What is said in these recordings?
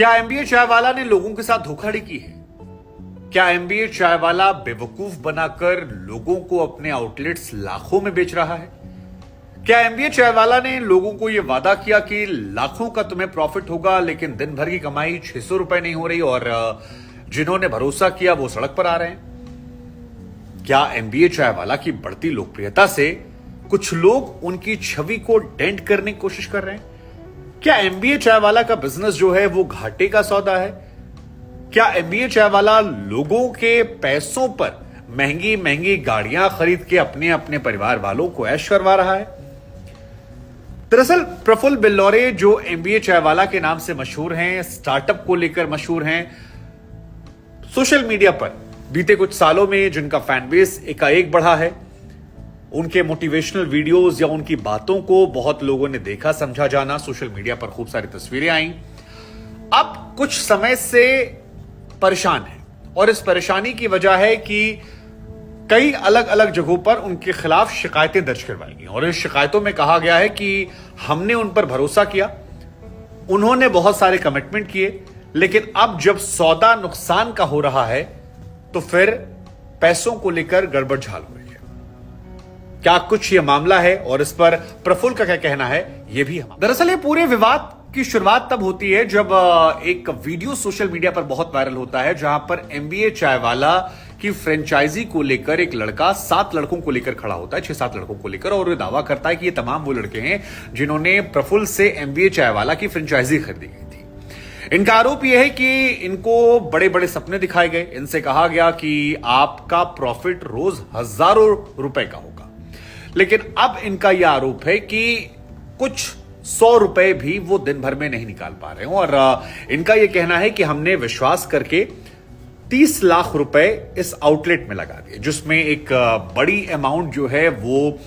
क्या एमबीए चाय वाला ने लोगों के साथ धोखाधड़ी की है? क्या एमबीए चाय वाला बेवकूफ बनाकर लोगों को अपने आउटलेट्स लाखों में बेच रहा है? क्या एमबीए चाय वाला ने लोगों को यह वादा किया कि लाखों का तुम्हें प्रॉफिट होगा, लेकिन दिन भर की कमाई 600 रुपए नहीं हो रही और जिन्होंने भरोसा किया वो सड़क पर आ रहे हैं? क्या एमबीए चाय वाला की बढ़ती लोकप्रियता से कुछ लोग उनकी छवि को डेंट करने की कोशिश कर रहे हैं? क्या एमबीए चाय वाला का बिजनेस जो है वो घाटे का सौदा है? क्या एमबीए चाय वाला लोगों के पैसों पर महंगी महंगी गाड़ियां खरीद के अपने अपने परिवार वालों को ऐश करवा रहा है? दरअसल प्रफुल्ल बिल्लौरे जो एमबीए चाय वाला के नाम से मशहूर हैं, स्टार्टअप को लेकर मशहूर हैं, सोशल मीडिया पर बीते कुछ सालों में जिनका फैन बेस एकाएक बढ़ा है, उनके मोटिवेशनल वीडियोस या उनकी बातों को बहुत लोगों ने देखा समझा जाना, सोशल मीडिया पर खूब सारी तस्वीरें आई, अब कुछ समय से परेशान है। और इस परेशानी की वजह है कि कई अलग अलग जगहों पर उनके खिलाफ शिकायतें दर्ज करवाई गई और इस शिकायतों में कहा गया है कि हमने उन पर भरोसा किया, उन्होंने बहुत सारे कमिटमेंट किए, लेकिन अब जब सौदा नुकसान का हो रहा है तो फिर पैसों को लेकर गड़बड़ झाल हो रही है। क्या कुछ ये मामला है और इस पर प्रफुल्ल का क्या कहना है, ये भी हम। दरअसल ये पूरे विवाद की शुरुआत तब होती है जब एक वीडियो सोशल मीडिया पर बहुत वायरल होता है, जहां पर एमबीए चाय वाला की फ्रेंचाइजी को लेकर एक लड़का 7 लड़कों को लेकर खड़ा होता है, 6-7 लड़कों को लेकर, और दावा करता है कि ये तमाम वो लड़के हैं जिन्होंने प्रफुल्ल से एमबीए चाय वाला की फ्रेंचाइजी खरीदी गई थी। इनका आरोप यह है कि इनको बड़े बड़े सपने दिखाए गए, इनसे कहा गया कि आपका प्रॉफिट रोज हजारों रुपए का होगा, लेकिन अब इनका यह आरोप है कि कुछ 100 रुपए भी वो दिन भर में नहीं निकाल पा रहे हैं और इनका यह कहना है कि हमने विश्वास करके 30 लाख रुपए इस आउटलेट में लगा दिए, जिसमें एक बड़ी अमाउंट जो है वो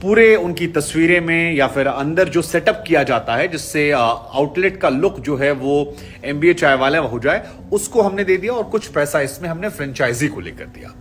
पूरे उनकी तस्वीरें में या फिर अंदर जो सेटअप किया जाता है जिससे आउटलेट का लुक जो है वो एमबीए चाय वाला हो जाए, उसको हमने दे दिया और कुछ पैसा इसमें हमने फ्रेंचाइजी को लेकर दिया।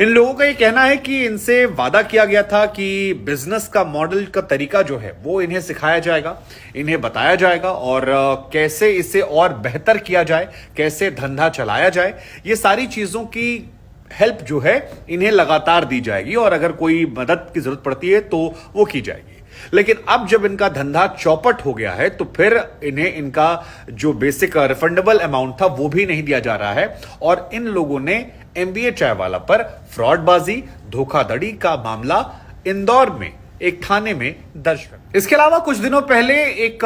इन लोगों का ये कहना है कि इनसे वादा किया गया था कि बिजनेस का मॉडल का तरीका जो है वो इन्हें सिखाया जाएगा, इन्हें बताया जाएगा और कैसे इसे और बेहतर किया जाए, कैसे धंधा चलाया जाए, ये सारी चीजों की हेल्प जो है इन्हें लगातार दी जाएगी और अगर कोई मदद की जरूरत पड़ती है तो वो की जाएगी। लेकिन अब जब इनका धंधा चौपट हो गया है तो फिर इन्हें इनका जो बेसिक रिफंडेबल अमाउंट था वो भी नहीं दिया जा रहा है और इन लोगों ने एमबीए चाय वाला पर फ्रॉडबाजी, धोखाधड़ी का मामला इंदौर में एक थाने में दर्ज कर। इसके अलावा कुछ दिनों पहले एक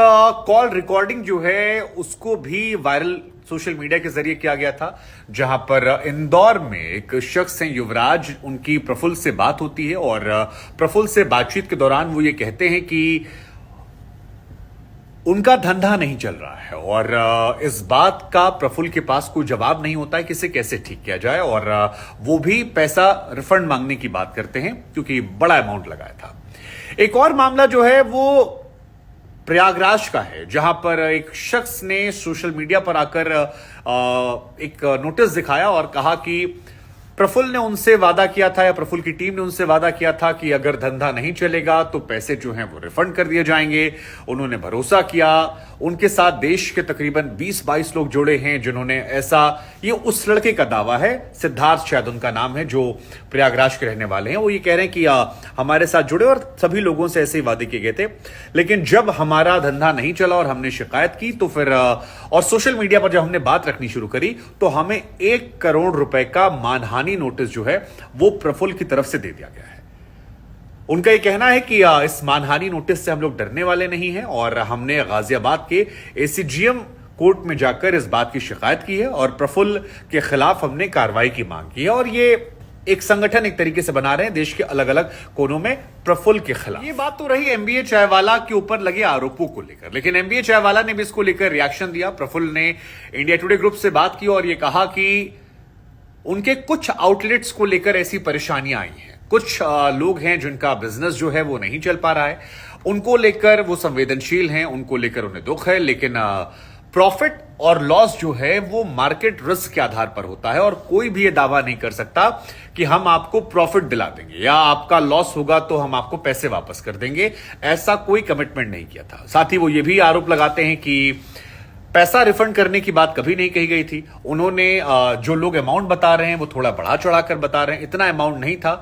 कॉल रिकॉर्डिंग जो है उसको भी वायरल सोशल मीडिया के जरिए किया गया था, जहां पर इंदौर में एक शख्स हैं युवराज, उनकी प्रफुल्ल से बात होती है और प्रफुल्ल से बातचीत के दौरान वो ये कहते हैं कि उनका धंधा नहीं चल रहा है और इस बात का प्रफुल्ल के पास कोई जवाब नहीं होता है कि इसे कैसे ठीक किया जाए और वो भी पैसा रिफंड मांगने की बात करते हैं क्योंकि बड़ा अमाउंट लगाया था। एक और मामला जो है वो प्रयागराज का है, जहां पर एक शख्स ने सोशल मीडिया पर आकर एक नोटिस दिखाया और कहा कि प्रफुल्ल ने उनसे वादा किया था या प्रफुल्ल की टीम ने उनसे वादा किया था कि अगर धंधा नहीं चलेगा तो पैसे जो हैं वो रिफंड कर दिए जाएंगे। उन्होंने भरोसा किया, उनके साथ देश के तकरीबन 20-22 लोग जुड़े हैं जिन्होंने ऐसा, ये उस लड़के का दावा है, सिद्धार्थ शायद उनका नाम है, जो प्रयागराज के रहने वाले हैं। वो ये कह रहे हैं कि हमारे साथ जुड़े और सभी लोगों से ऐसे ही वादे किए गए थे, लेकिन जब हमारा धंधा नहीं चला और हमने शिकायत की तो फिर और सोशल मीडिया पर जब हमने बात रखनी शुरू करी तो हमें 1 करोड़ रुपए का मानहानि नोटिस जो है वो प्रफुल्ल की तरफ से दे दिया गया है। उनका यह कहना है कि इस मानहानि नोटिस से हम लोग डरने वाले नहीं हैं और हमने गाजियाबाद के एसीजीएम कोर्ट में जाकर इस बात की शिकायत की है और प्रफुल्ल के खिलाफ हमने कार्रवाई की मांग की है और ये एक संगठन एक तरीके से बना रहे हैं देश के अलग अलग कोनों में प्रफुल्ल के खिलाफ। ये बात तो रही एमबीए चाय वाला के ऊपर लगे आरोपों को लेकर, लेकिन एमबीए चाय वाला ने भी इसको लेकर रिएक्शन दिया। प्रफुल्ल ने इंडिया टुडे ग्रुप से बात की और यह कहा कि उनके कुछ आउटलेट्स को लेकर ऐसी परेशानियां आई हैं, कुछ लोग हैं जिनका बिजनेस जो है वो नहीं चल पा रहा है, उनको लेकर वो संवेदनशील हैं, उनको लेकर उन्हें दुख है, लेकिन प्रॉफिट और लॉस जो है वो मार्केट रिस्क के आधार पर होता है और कोई भी ये दावा नहीं कर सकता कि हम आपको प्रॉफिट दिला देंगे या आपका लॉस होगा तो हम आपको पैसे वापस कर देंगे। ऐसा कोई कमिटमेंट नहीं किया था। साथ ही वो ये भी आरोप लगाते हैं कि पैसा रिफंड करने की बात कभी नहीं कही गई थी। उन्होंने जो लोग अमाउंट बता रहे हैं वो थोड़ा बढ़ा चढ़ा कर बता रहे हैं, इतना अमाउंट नहीं था।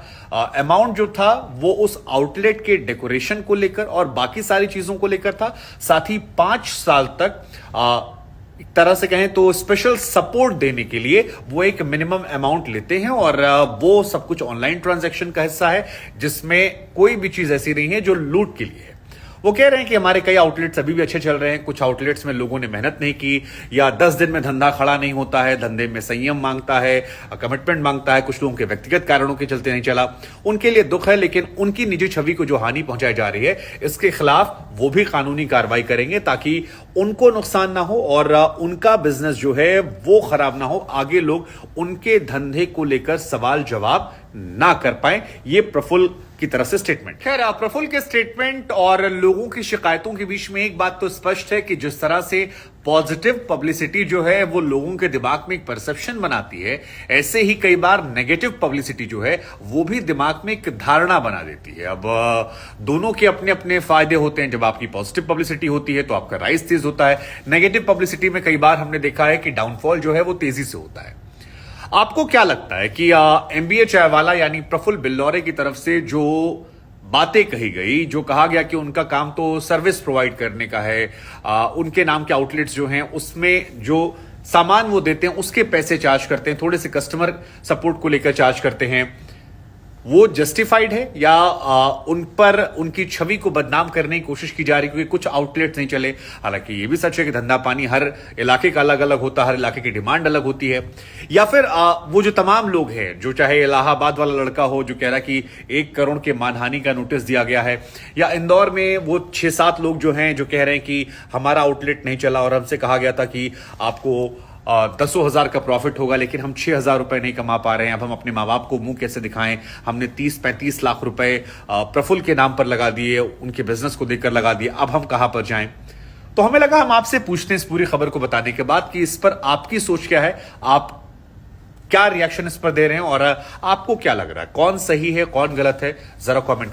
अमाउंट जो था वो उस आउटलेट के डेकोरेशन को लेकर और बाकी सारी चीजों को लेकर था। साथ ही 5 साल तक एक तरह से कहें तो स्पेशल सपोर्ट देने के लिए वो एक मिनिमम अमाउंट लेते हैं और वो सब कुछ ऑनलाइन ट्रांजैक्शन का हिस्सा है, जिसमें कोई भी चीज ऐसी नहीं है जो लूट के लिए है। वो कह रहे हैं कि हमारे कई आउटलेट्स अभी भी अच्छे चल रहे हैं, कुछ आउटलेट्स में लोगों ने मेहनत नहीं की या 10 दिन में धंधा खड़ा नहीं होता है, धंधे में संयम मांगता है, कमिटमेंट मांगता है, कुछ लोगों के व्यक्तिगत कारणों के चलते नहीं चला। उनके लिए दुख है, लेकिन उनकी निजी छवि को जो हानि पहुंचाई जा रही है इसके खिलाफ वो भी कानूनी कार्रवाई करेंगे ताकि उनको नुकसान ना हो और उनका बिजनेस जो है वो खराब ना हो, आगे लोग उनके धंधे को लेकर सवाल जवाब ना कर पाए। ये प्रफुल्ल की तरफ से स्टेटमेंट। खैर, प्रफुल्ल के स्टेटमेंट और लोगों की शिकायतों के बीच में एक बात तो स्पष्ट है कि जिस तरह से पॉजिटिव पब्लिसिटी जो है वो लोगों के दिमाग में एक परसेप्शन बनाती है, ऐसे ही कई बार नेगेटिव पब्लिसिटी जो है वो भी दिमाग में एक धारणा बना देती है। अब दोनों के अपने अपने फायदे होते हैं। जब आपकी पॉजिटिव पब्लिसिटी होती है तो आपका राइज तेज होता है, नेगेटिव पब्लिसिटी में कई बार हमने देखा है कि डाउनफॉल जो है वो तेजी से होता है। आपको क्या लगता है कि एमबीए चायवाला यानी प्रफुल्ल बिल्लौरे की तरफ से जो बातें कही गई, जो कहा गया कि उनका काम तो सर्विस प्रोवाइड करने का है, उनके नाम के आउटलेट्स जो हैं उसमें जो सामान वो देते हैं उसके पैसे चार्ज करते हैं, थोड़े से कस्टमर सपोर्ट को लेकर चार्ज करते हैं, वो जस्टिफाइड है या उन पर उनकी छवि को बदनाम करने की कोशिश की जा रही है क्योंकि कुछ आउटलेट्स नहीं चले? हालांकि ये भी सच है कि धंधा पानी हर इलाके का अलग अलग होता है, हर इलाके की डिमांड अलग होती है। या फिर वो जो तमाम लोग हैं, जो चाहे इलाहाबाद वाला लड़का हो जो कह रहा है कि 1 करोड़ के मानहानि का नोटिस दिया गया है, या इंदौर में वो 6-7 लोग जो हैं जो कह रहे हैं कि हमारा आउटलेट नहीं चला और हमसे कहा गया था कि आपको 10,000 का प्रॉफिट होगा लेकिन हम 6,000 रुपए नहीं कमा पा रहे हैं, अब हम अपने माँ बाप को मुंह कैसे दिखाएं? हमने 30-35 लाख रुपए प्रफुल्ल के नाम पर लगा दिए, उनके बिजनेस को देकर लगा दिए, अब हम कहां पर जाएं? तो हमें लगा हम आपसे पूछते हैं इस पूरी खबर को बताने के बाद कि इस पर आपकी सोच क्या है, आप क्या रिएक्शन इस पर दे रहे हैं और आपको क्या लग रहा है, कौन सही है कौन गलत है, जरा कमेंट करें।